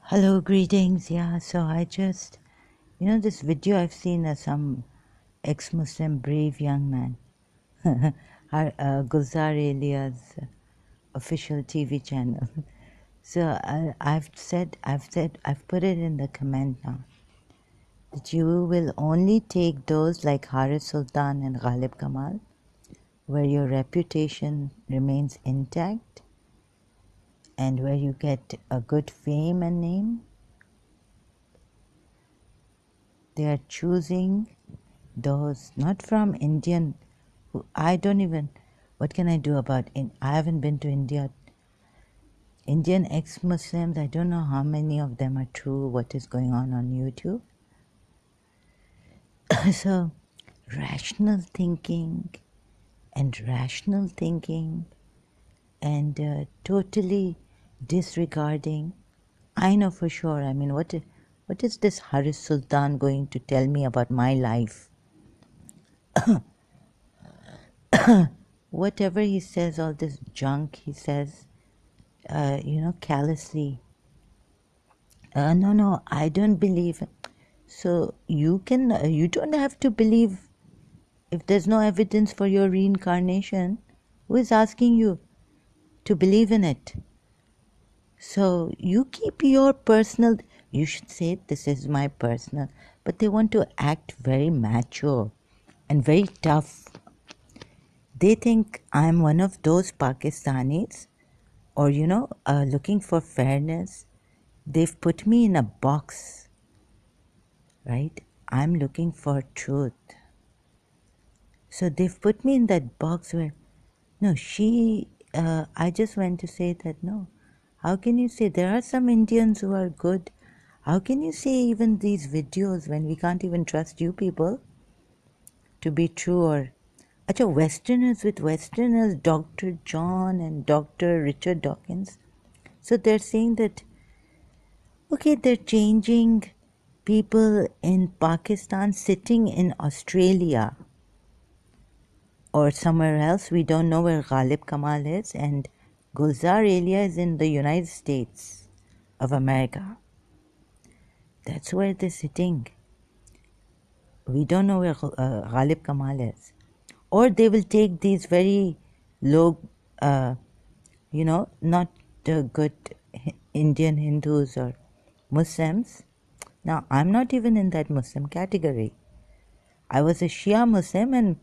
Hello, greetings. Yeah, so I just, this video I've seen some ex-Muslim brave young man, Gulzar Elia's official TV channel. So I've put it in the comment now that you will only take those like Haris Sultan and Ghalib Kamal, where your reputation remains intact and where you get a good fame and name. They are choosing those not from Indian. I don't even. What can I do about it? I haven't been to India. Indian ex-Muslims. I don't know how many of them are true. What is going on YouTube? So, rational thinking and totally disregarding. I know for sure. I mean, what is this Haris Sultan going to tell me about my life? Whatever he says, all this junk he says, callously. No, I don't believe. So you don't have to believe if there's no evidence for your reincarnation. Who is asking you to believe in it? So you keep your personal. You should say this is my personal, but they want to act very macho and very tough. They think I'm one of those Pakistanis, or looking for fairness. They've put me in a box, right? I'm looking for truth. So they've put me in that box where, no, I just went to say that, no. How can you say there are some Indians who are good? How can you say even these videos when we can't even trust you people to be true? Or, Westerners with Westerners, Dr. John and Dr. Richard Dawkins. So they're saying that, okay, they're changing people in Pakistan sitting in Australia or somewhere else. We don't know where Ghalib Kamal is, and Gulzar Elia is in the United States of America. That's where they're sitting. We don't know where Ghalib Kamal is. Or they will take these very low, not good Indian Hindus or Muslims. Now, I'm not even in that Muslim category. I was a Shia Muslim, and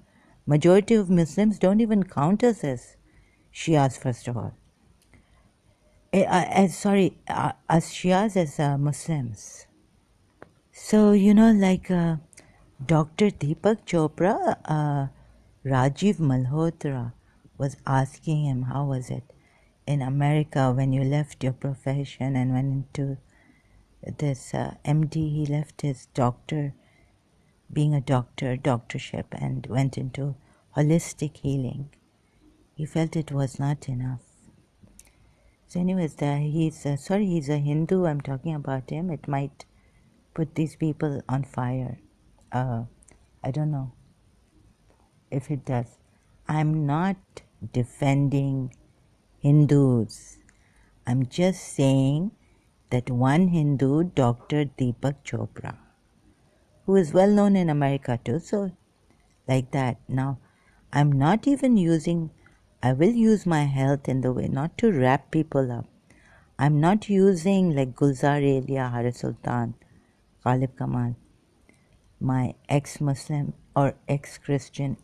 majority of Muslims don't even count us as Shias, first of all. As Shias, as Muslims. So, like Dr. Deepak Chopra, Rajiv Malhotra was asking him, how was it in America when you left your profession and went into this MD? He left his being a doctorship, and went into holistic healing. He felt it was not enough. So anyways, he's a Hindu. I'm talking about him. It might put these people on fire. I don't know if it does. I'm not defending Hindus. I'm just saying that one Hindu, Dr. Deepak Chopra, who is well known in America too, so like that. Now, I'm not even I will use my health in the way not to wrap people up. I'm not using like Gulzar Elia, Haris Sultan, Ghalib Kamal, my ex-Muslim or ex-Christian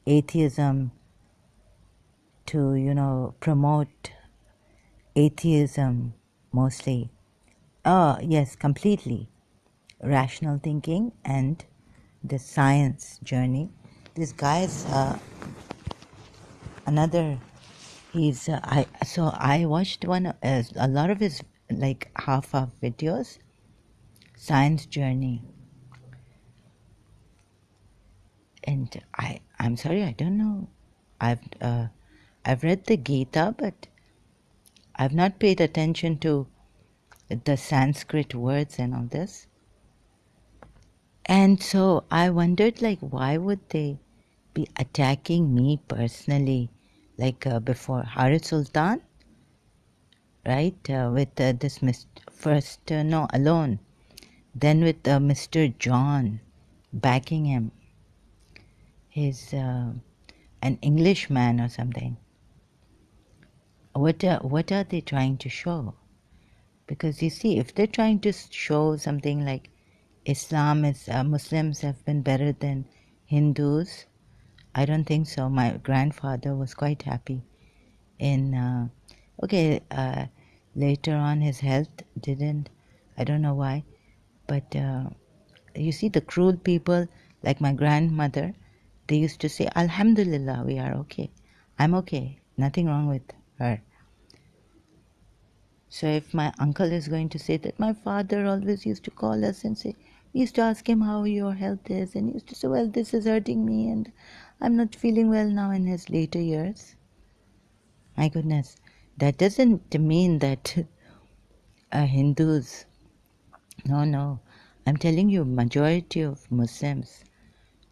atheism to, promote atheism mostly. Oh, yes, completely. Rational thinking and the science journey. This guy's another. I watched a lot of his like half videos. Science journey, and I'm sorry, I don't know. I've read the Gita, but I've not paid attention to the Sanskrit words and all this. And so I wondered, like, why would they be attacking me personally? Like before Haris Sultan, right? With this first, no, alone. Then with Mr. John backing him. He's an Englishman or something. What are they trying to show? Because you see, if they're trying to show something like Islam is Muslims have been better than Hindus, I don't think so. My grandfather was quite happy in later on his health didn't, I don't know why, but you see the cruel people like my grandmother, they used to say Alhamdulillah, we are okay, I'm okay, nothing wrong with her. So if my uncle is going to say that my father always used to call us and say, we used to ask him how your health is, and he used to say, well, this is hurting me and I'm not feeling well now in his later years. My goodness, that doesn't mean that Hindus, no. I'm telling you, majority of Muslims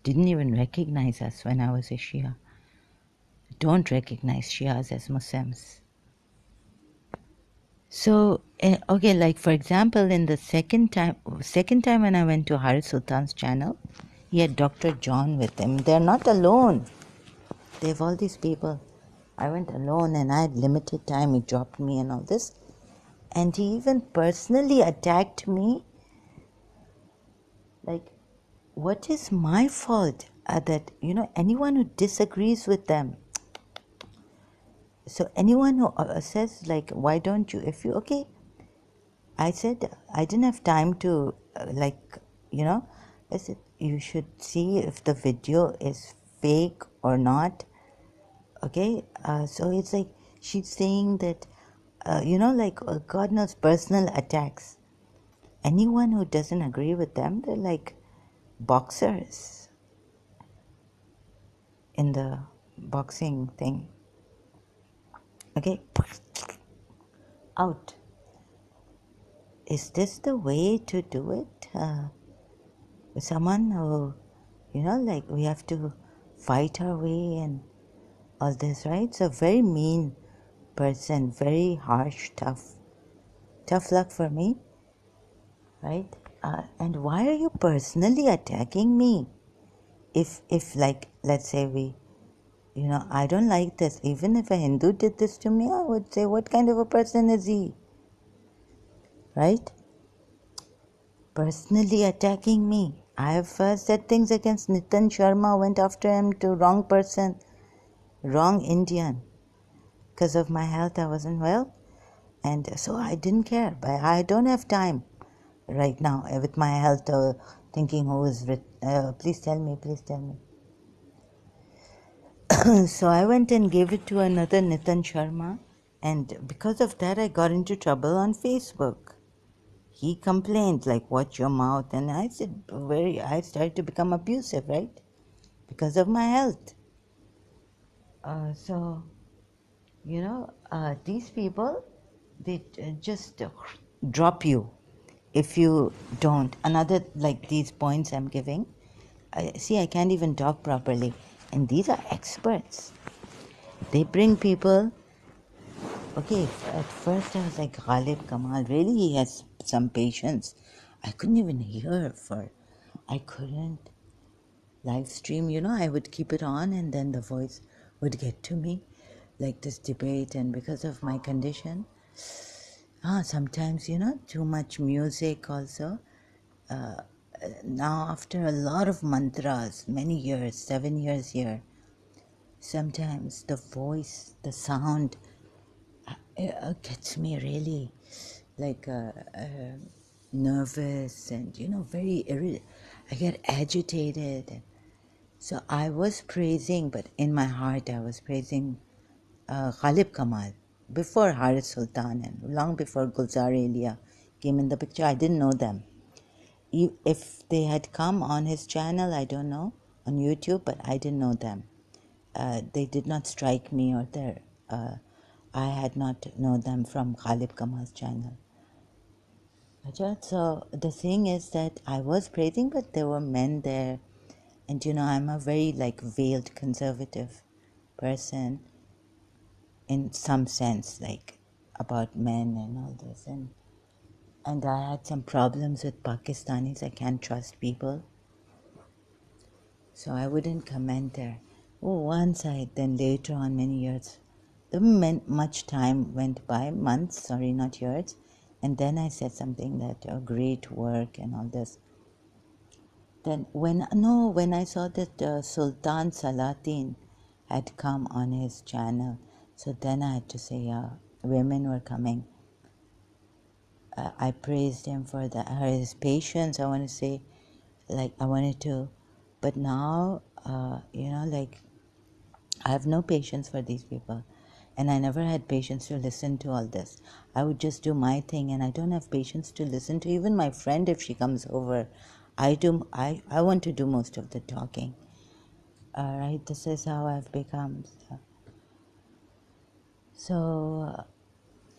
didn't even recognize us when I was a Shia. Don't recognize Shias as Muslims. So, okay, like for example, in the second time when I went to Hari Sultan's channel, he had Dr. John with him. They're not alone. They have all these people. I went alone and I had limited time. He dropped me and all this. And he even personally attacked me. Like, what is my fault that, anyone who disagrees with them, so anyone who says, like, why don't you, if you, okay, I said, I didn't have time to, I said, you should see if the video is fake or not. Okay, so it's like she's saying that, God knows, personal attacks. Anyone who doesn't agree with them, they're like boxers in the boxing thing. Okay, out. Is this the way to do it? Someone who, like we have to fight our way and all this, right? So very mean person, very harsh, tough luck for me, right? And why are you personally attacking me? If like, let's say I don't like this. Even if a Hindu did this to me, I would say, what kind of a person is he? Right? Personally attacking me. I have said things against Nitin Sharma, went after him to wrong person, wrong Indian. Because of my health, I wasn't well. And so I didn't care. But I don't have time right now with my health thinking who is, please tell me. So I went and gave it to another Nitin Sharma. And because of that, I got into trouble on Facebook. He complained, like, watch your mouth. And I said, I started to become abusive, right? Because of my health. So, these people, they just drop you if you don't. Another, like these points I'm giving, I can't even talk properly. And these are experts. They bring people. Okay, at first I was like, Ghalib Kamal, really he has some patience. I couldn't even hear I couldn't live stream, I would keep it on and then the voice would get to me, like this debate, and because of my condition, sometimes, too much music also. Now after a lot of mantras, many years, 7 years here, sometimes the voice, the sound, gets me really like nervous and very I get agitated. So I was praising, but in my heart I was praising Ghalib Kamal before Haris Sultan and long before Gulzar Elia came in the picture. I didn't know them. If they had come on his channel, I don't know, on YouTube, but I didn't know them. They did not strike me or I had not known them from Ghalib Kamal's channel. So the thing is that I was praising, but there were men there, and I'm a very like veiled conservative person in some sense. Like about men and all this, and I had some problems with Pakistanis. I can't trust people, so I wouldn't comment there. Oh, once then later on, many years, much time went by, months, sorry, not years, and then I said something that great work and all this. Then when I saw that Sultan Salatin had come on his channel, so then I had to say, yeah, women were coming. I praised him for his patience. I want to say, like I wanted to, but now, like I have no patience for these people, and I never had patience to listen to all this. I would just do my thing, and I don't have patience to listen to even my friend if she comes over. I want to do most of the talking. All right, this is how I've become. So,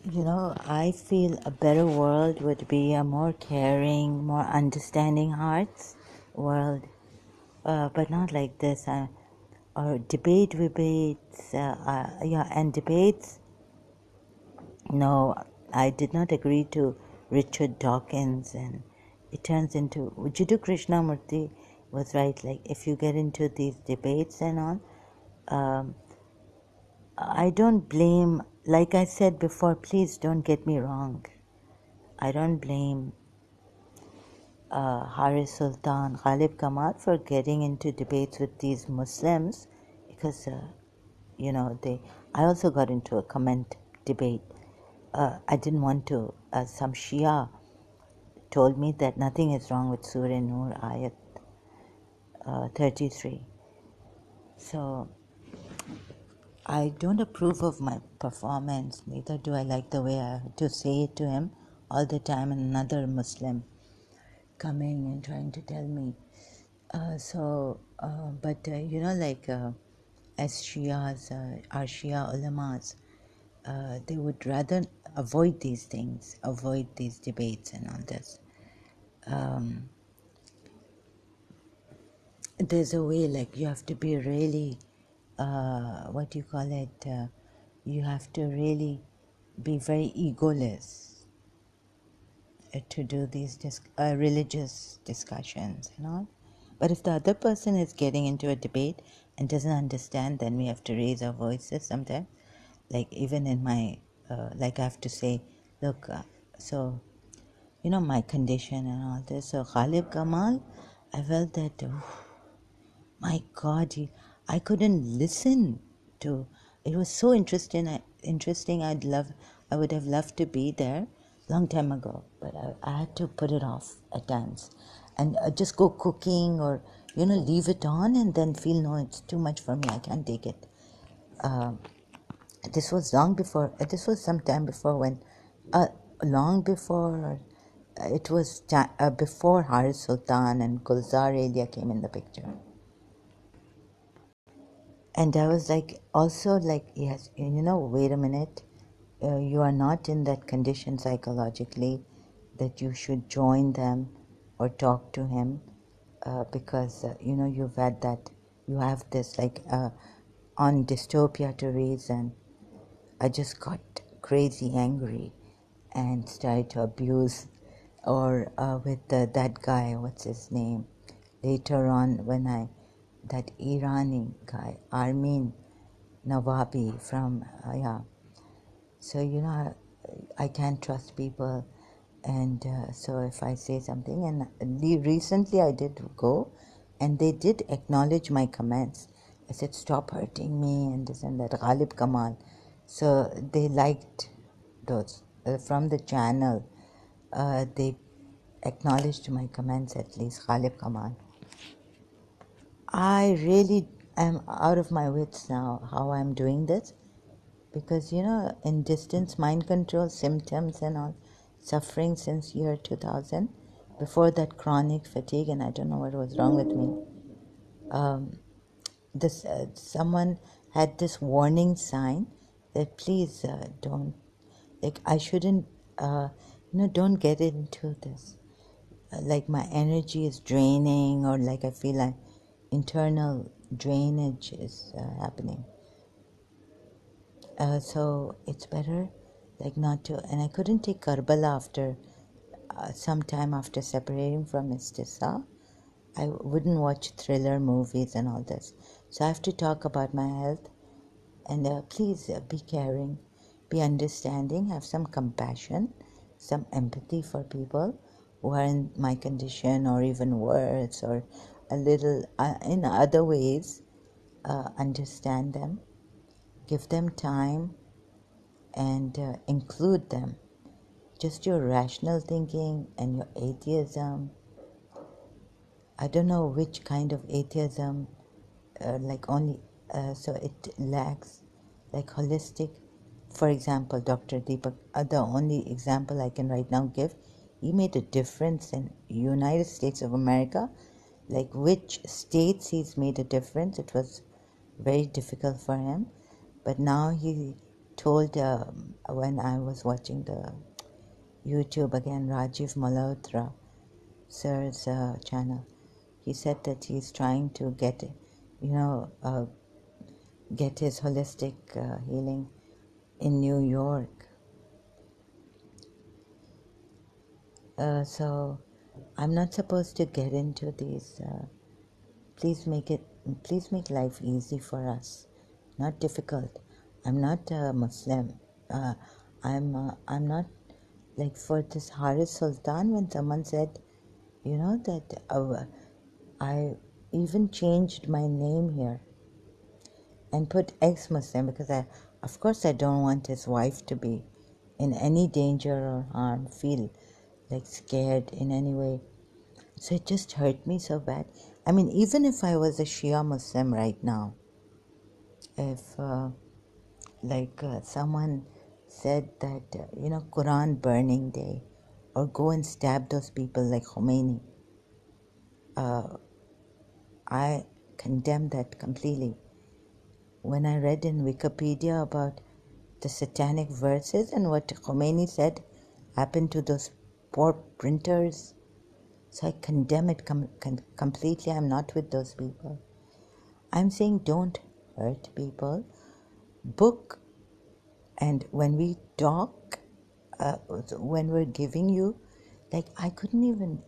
I feel a better world would be a more caring, more understanding hearts world, but not like this. Or debates, and debates. No, I did not agree to Richard Dawkins, and it turns into Jiddu Krishnamurti was right. Like if you get into these debates and all, I don't blame. Like I said before, please don't get me wrong. I don't blame Haris Sultan, Ghalib Kamal for getting into debates with these Muslims because, I also got into a comment debate. I didn't want to. Some Shia told me that nothing is wrong with Surah Nur Ayat 33. So I don't approve of my performance, neither do I like the way I had to say it to him all the time, and another Muslim coming and trying to tell me. As Shias, our Shia ulamas, they would rather avoid these things, avoid these debates and all this. There's a way, like you have to be really, you have to really be very egoless to do these religious discussions and all. But if the other person is getting into a debate and doesn't understand, then we have to raise our voices sometimes. Like even in my, I have to say, look, my condition and all this. So Ghalib Kamal, I felt that, my God, I couldn't listen to. It was so interesting. Interesting. I would have loved to be there long time ago, but I had to put it off at times, and just go cooking or leave it on and then feel no, it's too much for me. I can't take it. This was long before. This was some time before when, long before. It was before Haris Sultan and Gulzar Elia came in the picture. And I was like, also like, yes, wait a minute. You are not in that condition psychologically that you should join them or talk to him because, you've had that, you have this on dystopia to reason. I just got crazy angry and started to abuse or with that guy, what's his name? Later on when that Irani guy, Armin Nawabi from, So, I can't trust people. And so if I say something, and recently I did go, and they did acknowledge my comments. I said, stop hurting me, and this and that, Ghalib Kamal. So they liked those. From the channel, they acknowledged my comments, at least, Ghalib Kamal. I really am out of my wits now how I'm doing this. Because, in distance mind control symptoms and all, suffering since year 2000, before that chronic fatigue, and I don't know what was wrong with me. This someone had this warning sign that please don't, I shouldn't, don't get into this. Like my energy is draining, or like I feel like internal drainage is happening. So it's better like not to, and I couldn't take Karbala after some time after separating from Istisa. I wouldn't watch thriller movies and all this. So I have to talk about my health. And please be caring, be understanding, have some compassion, some empathy for people who are in my condition or even worse or a little in other ways. Understand them, give them time, and include them. Just your rational thinking and your atheism. I don't know which kind of atheism, like only, so it lacks like holistic. For example, Dr. Deepak, the only example I can right now give, he made a difference in United States of America. Like which states he's made a difference, it was very difficult for him. But now he told, when I was watching the YouTube again, Rajiv Malhotra sir's channel, he said that he's trying to get, get his holistic healing in New York. So I'm not supposed to get into these. Please make life easy for us, not difficult. I'm not a Muslim. I'm not like for this Haris Sultan when someone said, that I even changed my name here and put ex-Muslim because of course I don't want his wife to be in any danger or harm, feel like scared in any way. So it just hurt me so bad. I mean, even if I was a Shia Muslim right now, if someone said that, Quran burning day, or go and stab those people like Khomeini, I condemn that completely. When I read in Wikipedia about the satanic verses and what Khomeini said happened to those poor printers, so I condemn it completely. I'm not with those people. I'm saying don't hurt people. Book, and when we talk, when we're giving you, like I couldn't even,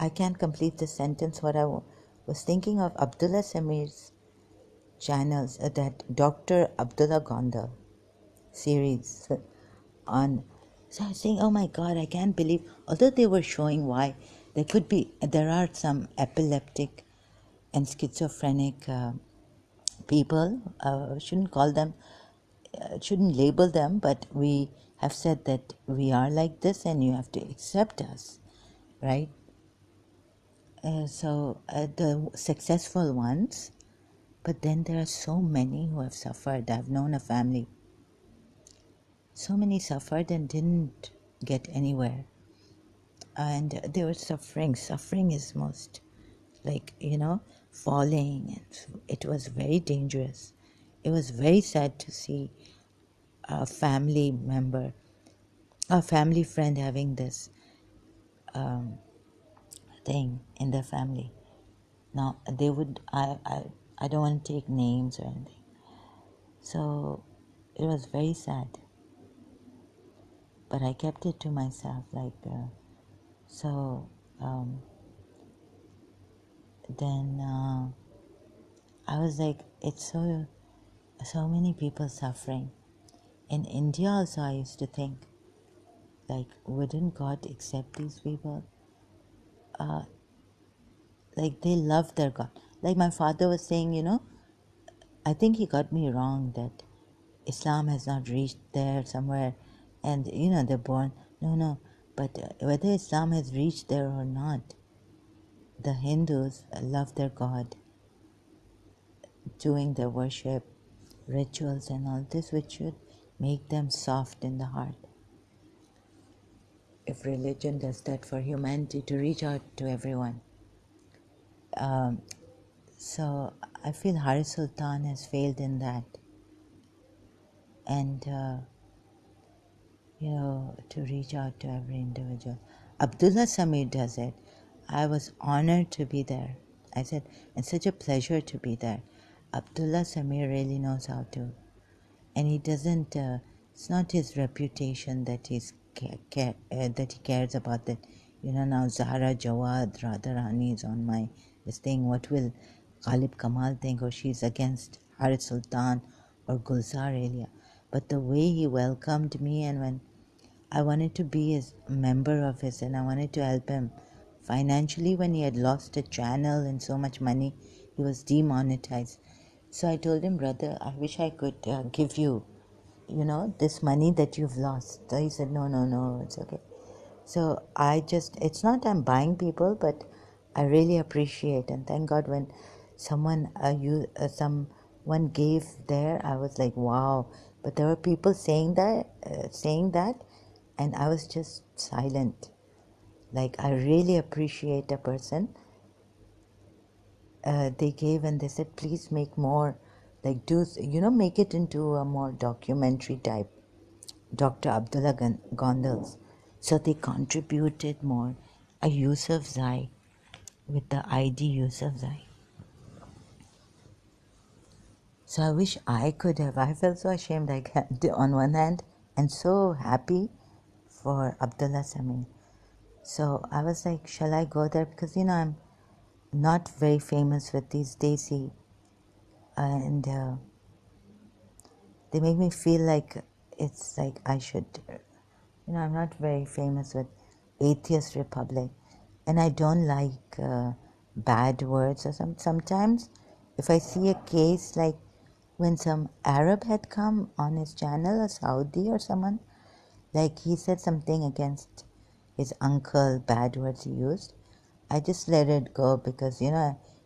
I can't complete the sentence. What I was thinking of Abdullah Samir's channels, that Dr. Abdullah Gonda series on. So I was saying, oh my God, I can't believe, although they were showing why there are some epileptic and schizophrenic people, shouldn't label them, but we have said that we are like this and you have to accept us, right? So the successful ones, but then there are so many who have suffered. I've known a family, so many suffered and didn't get anywhere. And they were suffering. Suffering is most like, falling. And it was very dangerous. It was very sad to see a family member, a family friend having this thing in their family. Now, they would, I don't want to take names or anything. So it was very sad. But I kept it to myself, then I was like, it's so many people suffering. In India also I used to think, like, wouldn't God accept these people? Like, they love their God. Like my father was saying, I think he got me wrong that Islam has not reached there somewhere and, they're born. No. But whether Islam has reached there or not, the Hindus love their God, doing their worship, rituals and all this, which should make them soft in the heart. If religion does that for humanity to reach out to everyone. So I feel Hari Sultan has failed in that. And, to reach out to every individual. Abdullah Samir does it. I was honored to be there. I said, it's such a pleasure to be there. Abdullah Samir really knows how to. And he doesn't It's not his reputation that that he cares about. That now Zahra Jawad Radharani is on my this thing. What will Ghalib Kamal think? Or she's against Harit Sultan or Gulzar Elia. But the way he welcomed me, and when I wanted to be his member of his, and I wanted to help him financially when he had lost a channel and so much money, he was demonetized. So I told him, brother, I wish I could give you, this money that you've lost. So he said, no, no, no, it's okay. So it's not I'm buying people, but I really appreciate, and thank God when someone gave there, I was like, wow. But there were people saying that, and I was just silent. Like, I really appreciate a person. They gave and they said, please make more, like make it into a more documentary type. Dr. Abdullah Gondals. So they contributed more. A Yusuf Zai with the ID Yusuf Zai. So I wish I could have. I felt so ashamed on one hand and so happy for Abdullah Sami. So I was like, shall I go there? Because, I'm not very famous with these Desi. And they make me feel like it's like I should, I'm not very famous with Atheist Republic. And I don't like bad words. Or sometimes if I see a case like when some Arab had come on his channel, a Saudi or someone, like he said something against his uncle, bad words he used, I just let it go because,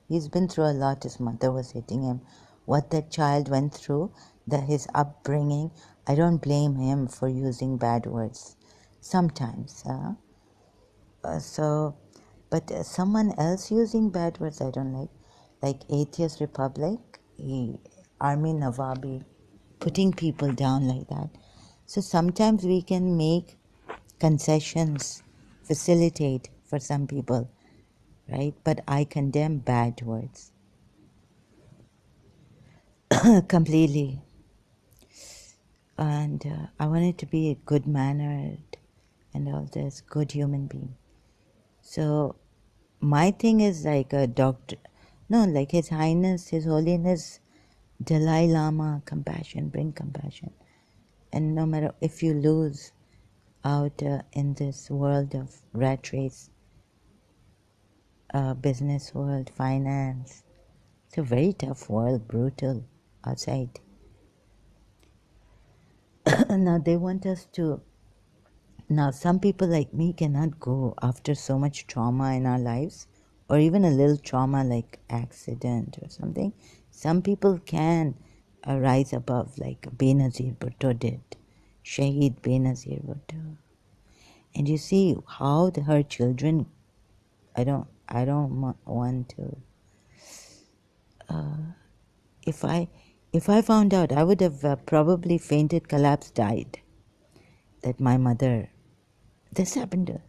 he's been through a lot. His mother was hitting him. What that child went through, his upbringing, I don't blame him for using bad words sometimes. But someone else using bad words I don't like Atheist Republic, Army Nawabi, putting people down like that. So sometimes we can make concessions, facilitate for some people, right? But I condemn bad words completely. And I wanted to be a good mannered and all this, good human being. So my thing is like a doctor, no, like His Highness, His Holiness Dalai Lama, compassion, bring compassion. And no matter if you lose out in this world of rat race, business world, finance, it's a very tough world, brutal outside. Now they want us to. Now, some people like me cannot go after so much trauma in our lives, or even a little trauma like accident or something. Some people can rise above, like Benazir Bhutto did, Shaheed Benazir Bhutto. And you see how her children. I don't want to. If I found out, I would have probably fainted, collapsed, died. That my mother. This happened to,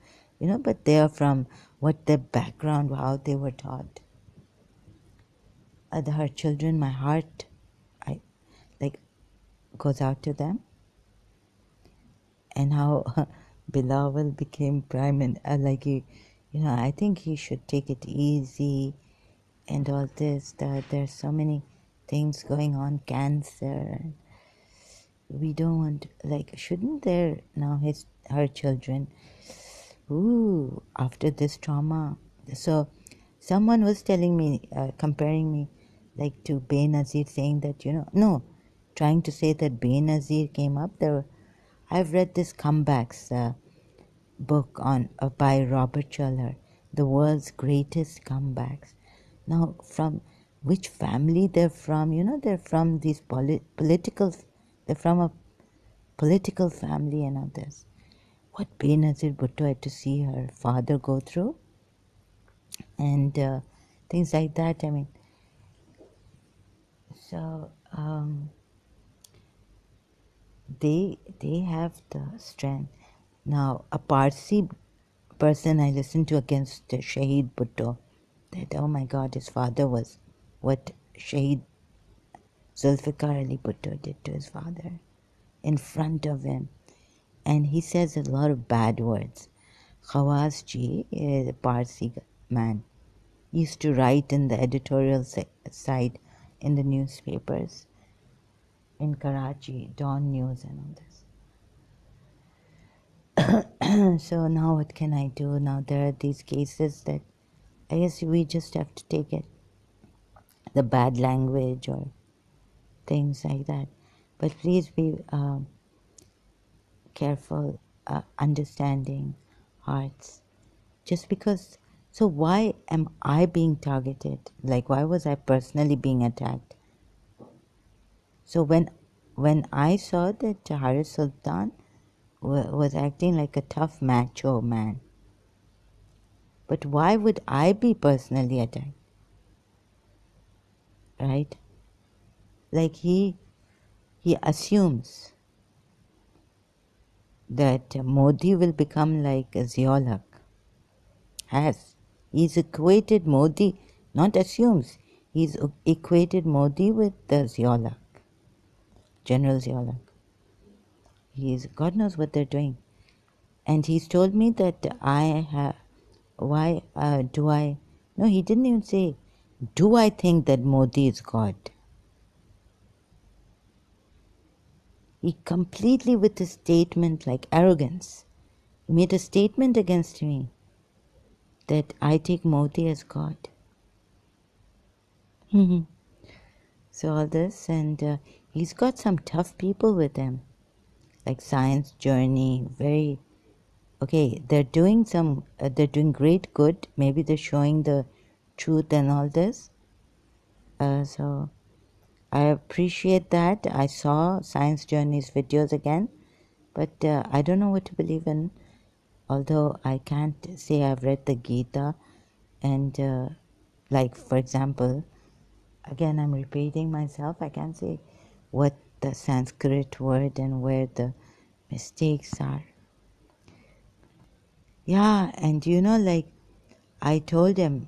but they are from what their background, how they were taught. Her children, my heart, I like goes out to them, and how Bilawal became prime and like I think he should take it easy, and all this. That there's so many things going on, cancer. We don't want shouldn't there now her children. Ooh, after this trauma. So someone was telling me, comparing me like to Benazir, saying that, no, trying to say that Benazir came up. I've read this Comebacks book by Robert Schuller, the world's greatest comebacks. Now, from which family they're from, they're from these political, they're from a political family and all this. What Benazir Bhutto had to see her father go through, and things like that. I mean, so they have the strength. Now, a Parsi person I listened to against Shaheed Bhutto, that oh my God, his father was what Shaheed Zulfikar Ali Bhutto did to his father. in front of him, and he says a lot of bad words. Khawaz ji, a Parsi man, used to write in the editorial side in the newspapers in Karachi, Dawn News and all this. So now what can I do? Now there are these cases that I guess we just have to take it. The bad language or things like that. But please be careful, understanding hearts. Just because, so why am I being targeted? Like, why was I personally being attacked? So when I saw that Haris Sultan was acting like a tough macho man, but why would I be personally attacked? Right? Like he assumes that Modi will become like a Ziaulak. Has. He's equated Modi, not assumes, he's equated Modi with the Ziaulak, General Ziaulak. God knows what they're doing. And he's told me that why do I, no, he didn't even say, do I think that Modi is God? He completely, with a statement like arrogance, he made a statement against me that I take Modi as God. So all this, and he's got some tough people with him, like Science Journey, very, okay, they're doing great good, maybe they're showing the truth and all this. So I appreciate that. I saw Science Journey's videos again, but I don't know what to believe in, although I can't say I've read the Gita, and like, for example, again, I'm repeating myself. I can't say what the Sanskrit word and where the mistakes are. Yeah, and like I told him,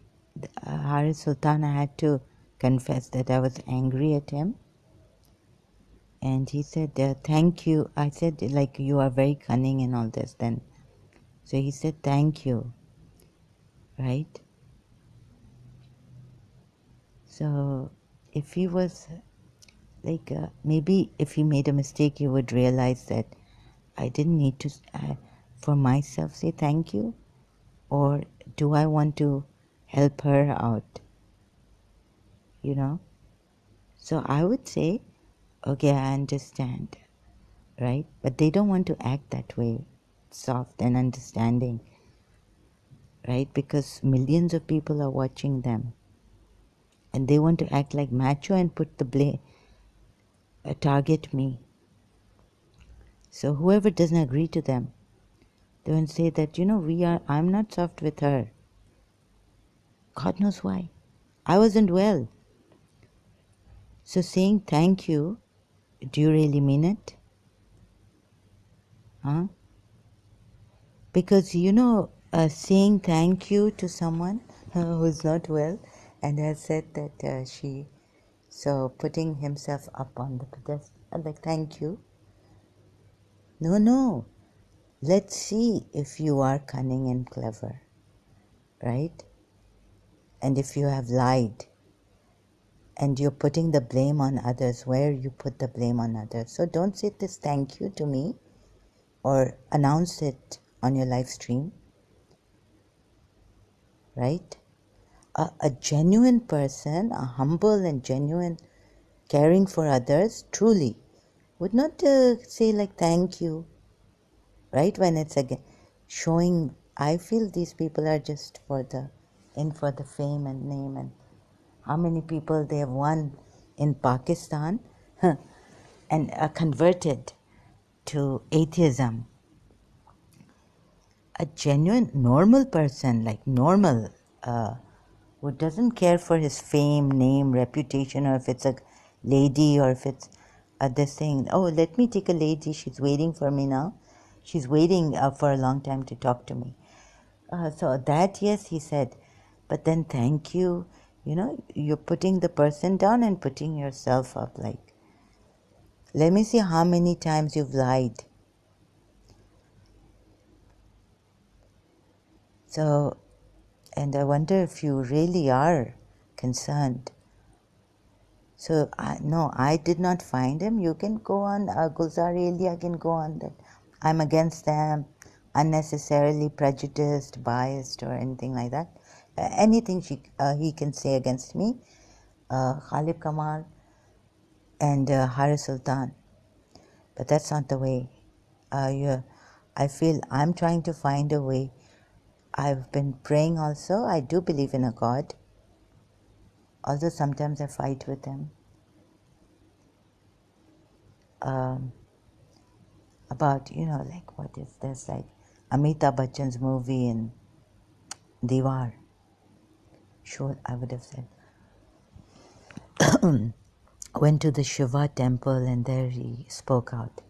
Haris Sultan, I had to confess that I was angry at him. And he said, thank you. I said, like, you are very cunning in all this then. So he said, thank you. Right? So if he was like, maybe if he made a mistake, he would realize that I didn't need to, for myself, say thank you. Or do I want to help her out? So I would say, okay, I understand, right? But they don't want to act that way, soft and understanding, right? Because millions of people are watching them. And they want to act like macho and put the blame, target me. So whoever doesn't agree to them, they want to say that, I'm not soft with her. God knows why. I wasn't well. So saying thank you, do you really mean it? Huh? Because, saying thank you to someone who's not well and has said that so putting himself up on the pedestal, like, thank you. No. Let's see if you are cunning and clever, right? And if you have lied and you're putting the blame on others, where you put the blame on others. So don't say this thank you to me or announce it on your live stream, right? A genuine person, a humble and genuine, caring for others, truly, would not say like thank you, right? When it's again showing, I feel these people are just for the fame and name, and how many people they have won in Pakistan and are converted to atheism. A genuine, normal person, like normal, who doesn't care for his fame, name, reputation, or if it's a lady or if it's this thing. Oh, let me take a lady. She's waiting for me now. She's waiting for a long time to talk to me. So that, yes, he said. But then thank you. You're putting the person down and putting yourself up. Like, Let me see how many times you've lied. So, and I wonder if you really are concerned. So, no, I did not find him. You can go on, Gulzar Elia can go on that. I'm against them, unnecessarily prejudiced, biased, or anything like that. Anything he can say against me, Khalib Kamal and Haris Sultan. But that's not the way. I feel I'm trying to find a way. I've been praying also. I do believe in a God, although sometimes I fight with him. About, like what is this, like Amitabh Bachchan's movie in Diwar. Sure, I would have said. Went to the Shiva temple and there he spoke out.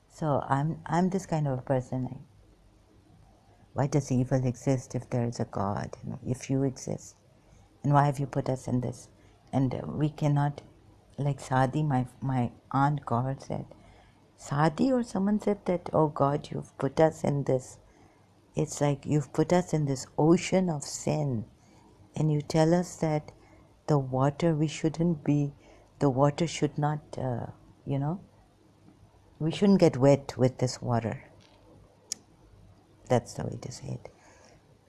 So I'm this kind of a person. Why does evil exist if there is a God? If you exist, and why have you put us in this? And we cannot, like Sadi, my aunt God said, Sadi or someone said that, oh God, you've put us in this. It's like you've put us in this ocean of sin, and you tell us that the water the water should not, we shouldn't get wet with this water. That's the way to say it.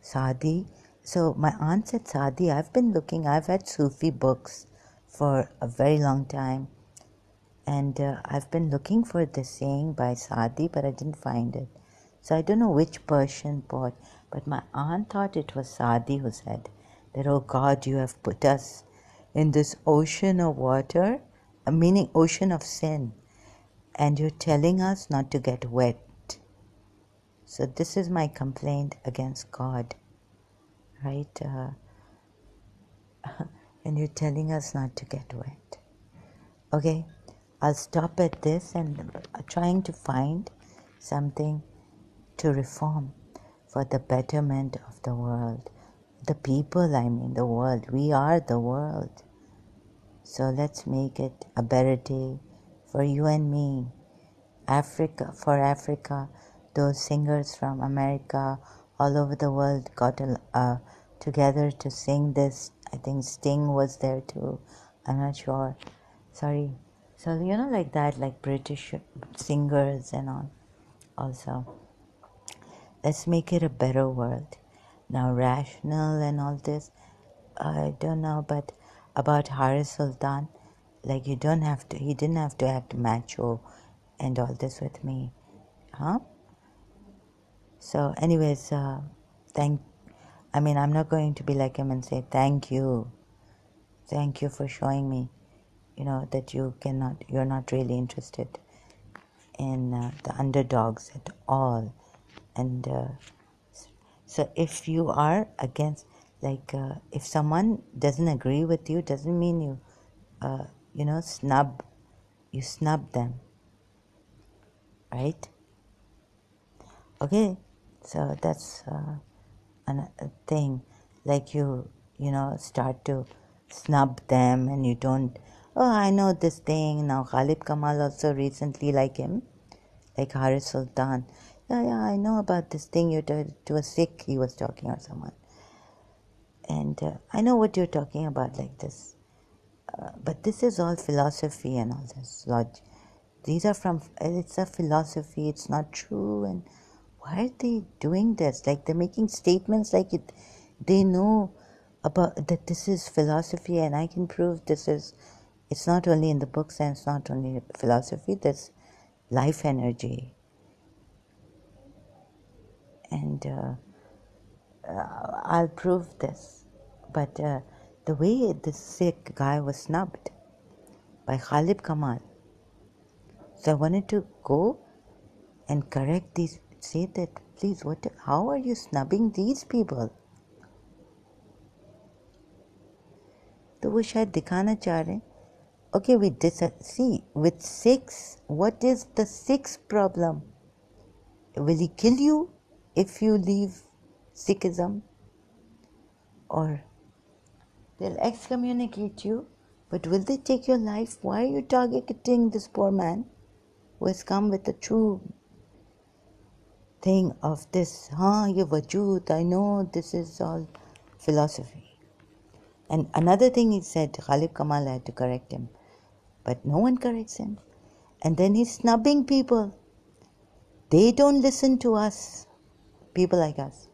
Sadi. So my aunt said Sadi. I've had Sufi books for a very long time, and I've been looking for this saying by Sadi, but I didn't find it. So I don't know which Persian poet, but my aunt thought it was Sadi who said that, oh God, you have put us in this ocean of water, meaning ocean of sin, and you're telling us not to get wet. So this is my complaint against God, right? And you're telling us not to get wet. Okay, I'll stop at this and trying to find something to reform for the betterment of the world. The people, the world. We are the world. So let's make it a better day for you and me. For Africa, those singers from America, all over the world got together to sing this. I think Sting was there too. I'm not sure. Sorry. So, like that, like British singers and all also. Let's make it a better world. Now, rational and all this, I don't know, but about Haris Sultan, like he didn't have to act macho and all this with me. Huh? So anyways, I'm not going to be like him and say thank you for showing me, that you're not really interested in the underdogs at all. And so if you are against, if someone doesn't agree with you, doesn't mean you snub them, right? Okay, so that's a thing. Like start to snub them, and you don't. Oh, I know this thing now. Khalid Kamal also recently, like him, like Haris Sultan. Yeah, I know about this thing. You to a Sikh he was talking, or someone, and I know what you're talking about, like this. But this is all philosophy and all this logic. These are it's a philosophy, it's not true. And why are they doing this? Like they're making statements like they know about that this is philosophy, and I can prove it's not only in the books, and it's not only philosophy, there's life energy. And I'll prove this. But the way this Sikh guy was snubbed by Khalid Kamal, so I wanted to go and correct these, say that, please, how are you snubbing these people? तो वो शायद दिखाना चाह रहे हैं. Okay, see, with Sikhs, what is the sixth problem? Will he kill you if you leave Sikhism? Or they'll excommunicate you, But will they take your life? Why are you targeting this poor man who has come with the true thing of this, ye vajood, I know this is all philosophy. And another thing he said, Khalid Kamal had to correct him, but no one corrects him. And then he's snubbing people. They don't listen to us, people like us.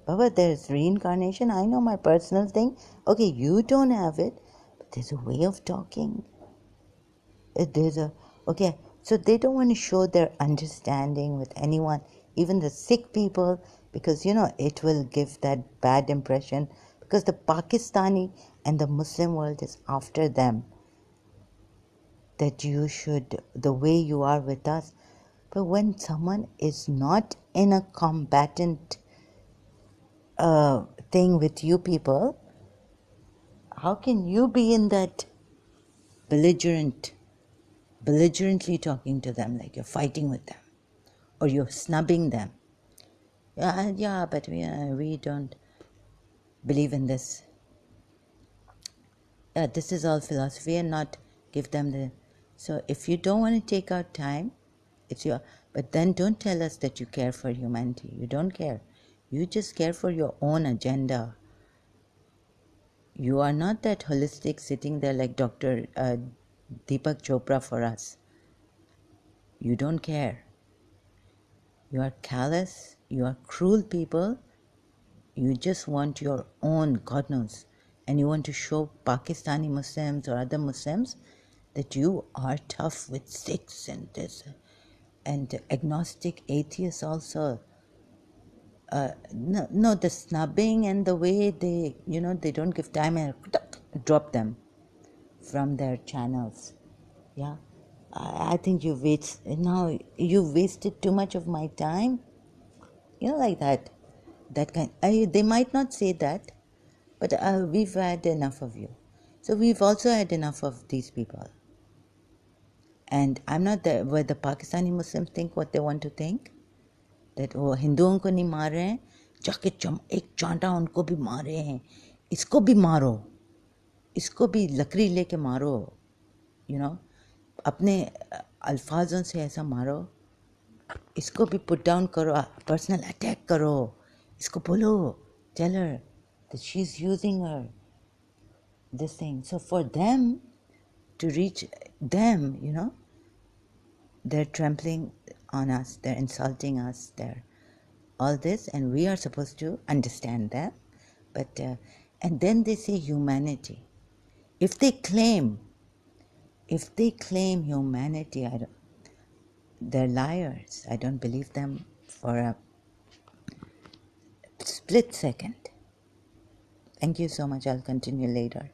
Baba, there's reincarnation. I know my personal thing. Okay, you don't have it, but there's a way of talking. Okay, so they don't want to show their understanding with anyone, even the sick people, because it will give that bad impression, because the Pakistani and the Muslim world is after them, that you should, the way you are with us. But when someone is not in a combatant thing with you people, how can you be in that belligerently talking to them like you're fighting with them or you're snubbing them? Yeah, but we don't believe in this. Yeah, this is all philosophy, and not give them the. So if you don't want to take out time, it's your. But then don't tell us that you care for humanity. You don't care. You just care for your own agenda. You are not that holistic sitting there like Dr. Deepak Chopra for us. You don't care. You are callous. You are cruel people. You just want your own, God knows. And you want to show Pakistani Muslims or other Muslims that you are tough with Sikhs and this. And agnostic atheists also. No, the snubbing and the way they don't give time and drop them from their channels. Yeah, I think you've wasted too much of my time. Like that. That kind. They might not say that, but we've had enough of you. So we've also had enough of these people. And I'm not there where the Pakistani Muslims think what they want to think. That हिंदुओं को नहीं मार रहे हैं, जाके एक चांटा उनको भी मारे हैं, इसको भी मारो, इसको भी लकड़ी लेके मारो, अपने अल्फाजों से ऐसा मारो, इसको भी पुट डाउन करो, पर्सनल अटैक करो, इसको बोलो, tell her that she's using her this thing. So for them to reach them, they're trampling on us, they're insulting us, they're all this, and we are supposed to understand them. But and then they say humanity. If they claim humanity, they're liars. I don't believe them for a split second. Thank you so much. I'll continue later.